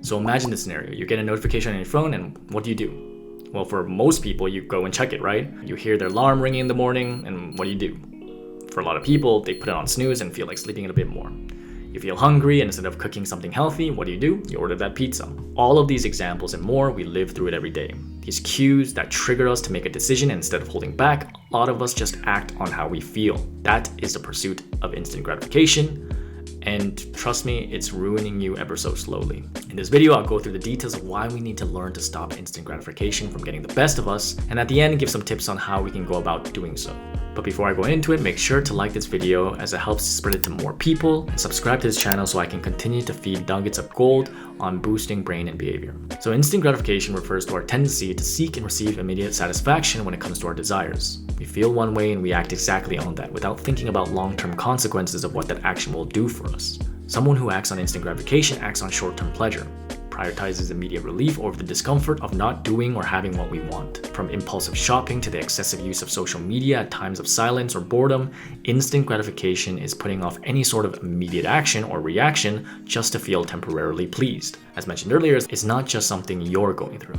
So imagine this scenario. You get a notification on your phone, and what do? Well, for most people, you go and check it, right? You hear their alarm ringing in the morning, and what do? For a lot of people, they put it on snooze and feel like sleeping in a bit more. You feel hungry, and instead of cooking something healthy, what do? You order that pizza. All of these examples and more, we live through it every day. These cues that trigger us to make a decision, and instead of holding back, a lot of us just act on how we feel. That is the pursuit of instant gratification. And trust me, it's ruining you ever so slowly. In this video, I'll go through the details of why we need to learn to stop instant gratification from getting the best of us, and at the end, give some tips on how we can go about doing so. But before I go into it, make sure to like this video as it helps spread it to more people, and subscribe to this channel so I can continue to feed nuggets of gold on boosting brain and behavior. So instant gratification refers to our tendency to seek and receive immediate satisfaction when it comes to our desires. We feel one way and we act exactly on that without thinking about long-term consequences of what that action will do for us. Someone who acts on instant gratification acts on short-term pleasure, prioritizes immediate relief over the discomfort of not doing or having what we want. From impulsive shopping to the excessive use of social media at times of silence or boredom, instant gratification is putting off any sort of immediate action or reaction just to feel temporarily pleased. As mentioned earlier, it's not just something you're going through.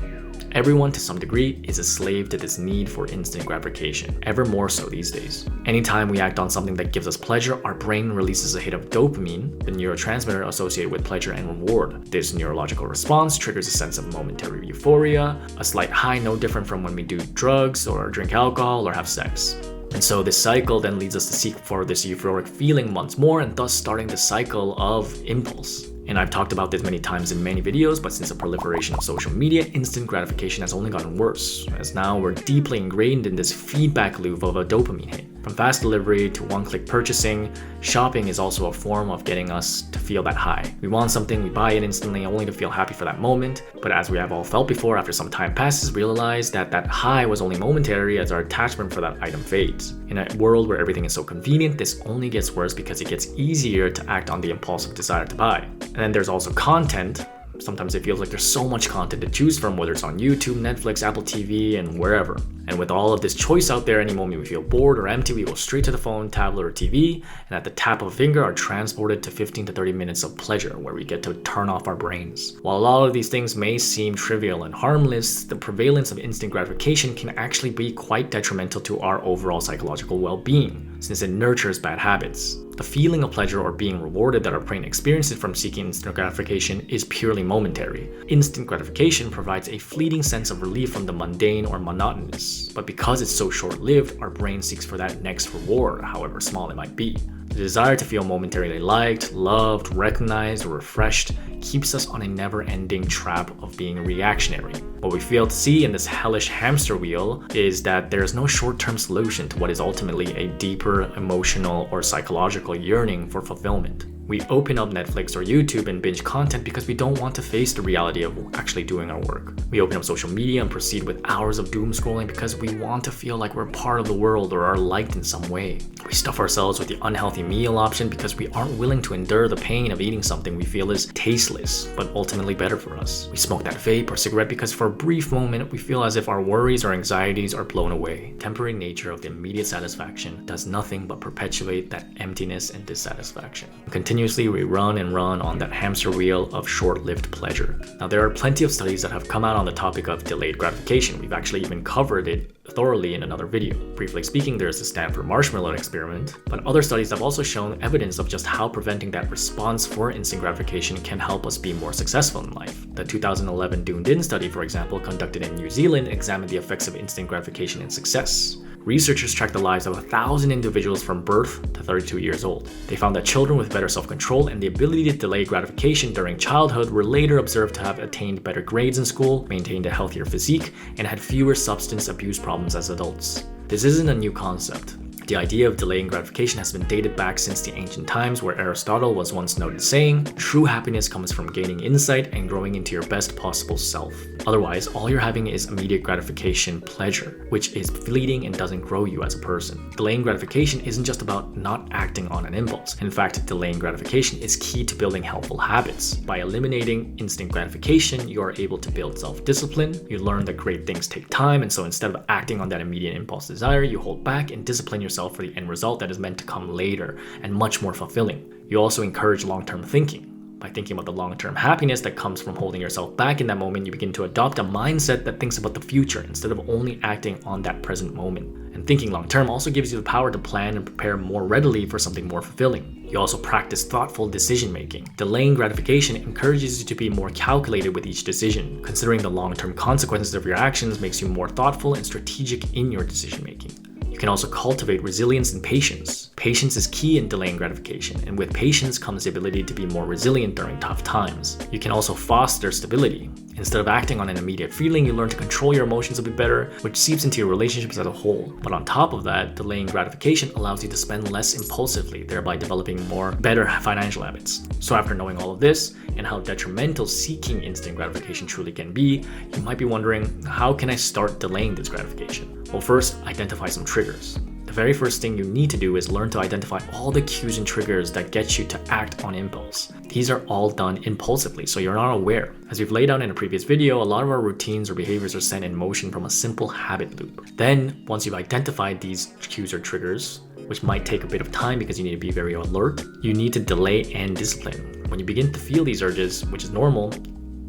Everyone to some degree is a slave to this need for instant gratification, ever more so these days. Anytime we act on something that gives us pleasure, our brain releases a hit of dopamine, the neurotransmitter associated with pleasure and reward. This neurological response triggers a sense of momentary euphoria, a slight high no different from when we do drugs or drink alcohol or have sex. And so this cycle then leads us to seek for this euphoric feeling once more, and thus starting the cycle of impulse. And I've talked about this many times in many videos, but since the proliferation of social media, instant gratification has only gotten worse, as now we're deeply ingrained in this feedback loop of a dopamine hit. From fast delivery to one-click purchasing, shopping is also a form of getting us to feel that high. We want something, we buy it instantly only to feel happy for that moment, but as we have all felt before, after some time passes, realize that that high was only momentary as our attachment for that item fades. In a world where everything is so convenient, this only gets worse because it gets easier to act on the impulsive desire to buy. And then there's also content. Sometimes it feels like there's so much content to choose from, whether it's on YouTube, Netflix, Apple TV, and wherever. And with all of this choice out there, any moment we feel bored or empty, we go straight to the phone, tablet, or TV, and at the tap of a finger are transported to 15 to 30 minutes of pleasure where we get to turn off our brains. While a lot of these things may seem trivial and harmless, the prevalence of instant gratification can actually be quite detrimental to our overall psychological well-being, since it nurtures bad habits. The feeling of pleasure or being rewarded that our brain experiences from seeking instant gratification is purely momentary. Instant gratification provides a fleeting sense of relief from the mundane or monotonous, but because it's so short-lived, our brain seeks for that next reward, however small it might be. The desire to feel momentarily liked, loved, recognized, or refreshed keeps us on a never-ending trap of being reactionary. What we fail to see in this hellish hamster wheel is that there is no short-term solution to what is ultimately a deeper emotional or psychological yearning for fulfillment. We open up Netflix or YouTube and binge content because we don't want to face the reality of actually doing our work. We open up social media and proceed with hours of doom scrolling because we want to feel like we're part of the world or are liked in some way. We stuff ourselves with the unhealthy meal option because we aren't willing to endure the pain of eating something we feel is tasteless, but ultimately better for us. We smoke that vape or cigarette because for a brief moment we feel as if our worries or anxieties are blown away. Temporary nature of the immediate satisfaction does nothing but perpetuate that emptiness and dissatisfaction. Continuously we run and run on that hamster wheel of short-lived pleasure. Now there are plenty of studies that have come out on the topic of delayed gratification. We've actually even covered it thoroughly in another video. Briefly speaking, there's the Stanford marshmallow experiment, but other studies have also shown evidence of just how preventing that response for instant gratification can help us be more successful in life. The 2011 Dunedin study, for example, conducted in New Zealand, examined the effects of instant gratification in success. Researchers tracked the lives of 1,000 individuals from birth to 32 years old. They found that children with better self-control and the ability to delay gratification during childhood were later observed to have attained better grades in school, maintained a healthier physique, and had fewer substance abuse problems as adults. This isn't a new concept. The idea of delaying gratification has been dated back since the ancient times, where Aristotle was once noted saying, "True happiness comes from gaining insight and growing into your best possible self. Otherwise, all you're having is immediate gratification pleasure, which is fleeting and doesn't grow you as a person." Delaying gratification isn't just about not acting on an impulse. In fact, delaying gratification is key to building helpful habits. By eliminating instant gratification, you are able to build self-discipline. You learn that great things take time, and so instead of acting on that immediate impulse desire, you hold back and discipline yourself for the end result that is meant to come later and much more fulfilling. You also encourage long-term thinking. By thinking about the long-term happiness that comes from holding yourself back in that moment, you begin to adopt a mindset that thinks about the future instead of only acting on that present moment. And thinking long-term also gives you the power to plan and prepare more readily for something more fulfilling. You also practice thoughtful decision-making. Delaying gratification encourages you to be more calculated with each decision. Considering the long-term consequences of your actions makes you more thoughtful and strategic in your decision-making. You can also cultivate resilience and patience. Patience is key in delaying gratification, and with patience comes the ability to be more resilient during tough times. You can also foster stability. Instead of acting on an immediate feeling, you learn to control your emotions a bit better, which seeps into your relationships as a whole. But on top of that, delaying gratification allows you to spend less impulsively, thereby developing better financial habits. So after knowing all of this, and how detrimental seeking instant gratification truly can be, you might be wondering, how can I start delaying this gratification? Well, first, identify some triggers. The very first thing you need to do is learn to identify all the cues and triggers that get you to act on impulse. These are all done impulsively, so you're not aware. As we've laid out in a previous video, a lot of our routines or behaviors are set in motion from a simple habit loop. Then, once you've identified these cues or triggers, which might take a bit of time because you need to be very alert, you need to delay and discipline. When you begin to feel these urges, which is normal,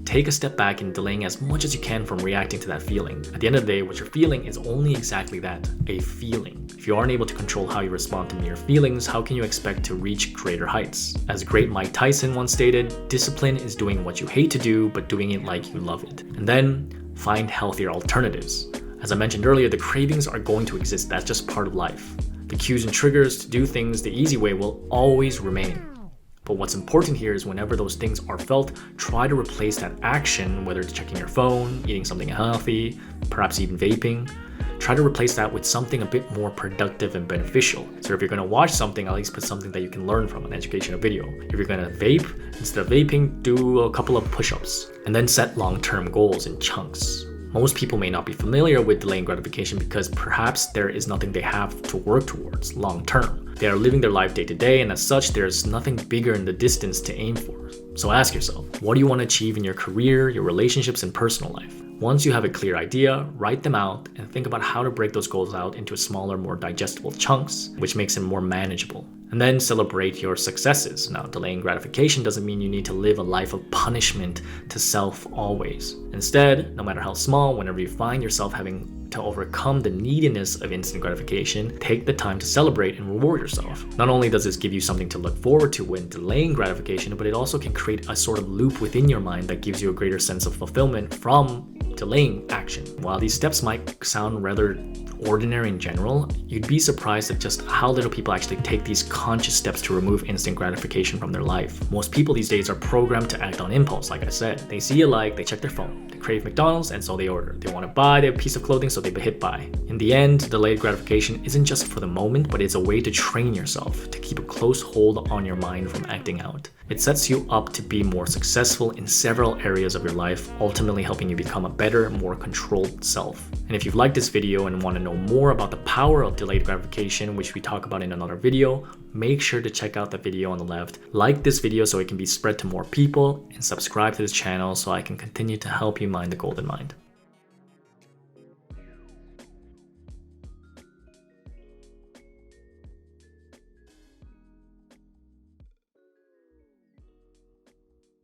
take a step back in delaying as much as you can from reacting to that feeling. At the end of the day, what you're feeling is only exactly that, a feeling. If you aren't able to control how you respond to mere feelings, how can you expect to reach greater heights? As great Mike Tyson once stated, discipline is doing what you hate to do, but doing it like you love it. And then, find healthier alternatives. As I mentioned earlier, the cravings are going to exist. That's just part of life. The cues and triggers to do things the easy way will always remain. But what's important here is whenever those things are felt, try to replace that action, whether it's checking your phone, eating something healthy, perhaps even vaping. Try to replace that with something a bit more productive and beneficial. So if you're going to watch something, at least put something that you can learn from, an educational video. If you're going to vape, instead of vaping, do a couple of push-ups. And then set long-term goals in chunks. Most people may not be familiar with delaying gratification because perhaps there is nothing they have to work towards long term. They are living their life day to day, and as such, there's nothing bigger in the distance to aim for. So ask yourself, what do you want to achieve in your career, your relationships, and personal life? Once you have a clear idea, write them out and think about how to break those goals out into smaller, more digestible chunks, which makes them more manageable. And then celebrate your successes. Now, delaying gratification doesn't mean you need to live a life of punishment to self always. Instead, no matter how small, whenever you find yourself having to overcome the neediness of instant gratification, take the time to celebrate and reward yourself. Not only does this give you something to look forward to when delaying gratification, but it also can create a sort of loop within your mind that gives you a greater sense of fulfillment from delaying action. While these steps might sound rather ordinary in general, you'd be surprised at just how little people actually take these conscious steps to remove instant gratification from their life. Most people these days are programmed to act on impulse, like I said. They see a like, they check their phone. They crave McDonald's, and so they order. They want to buy their piece of clothing, so they hit buy. In the end, delayed gratification isn't just for the moment, but it's a way to train yourself to keep a close hold on your mind from acting out. It sets you up to be more successful in several areas of your life, ultimately helping you become a better, more controlled self. And if you've liked this video and want to know more about the power of delayed gratification, which we talk about in another video, make sure to check out the video on the left. Like this video so it can be spread to more people, and subscribe to this channel so I can continue to help you mind the golden mind.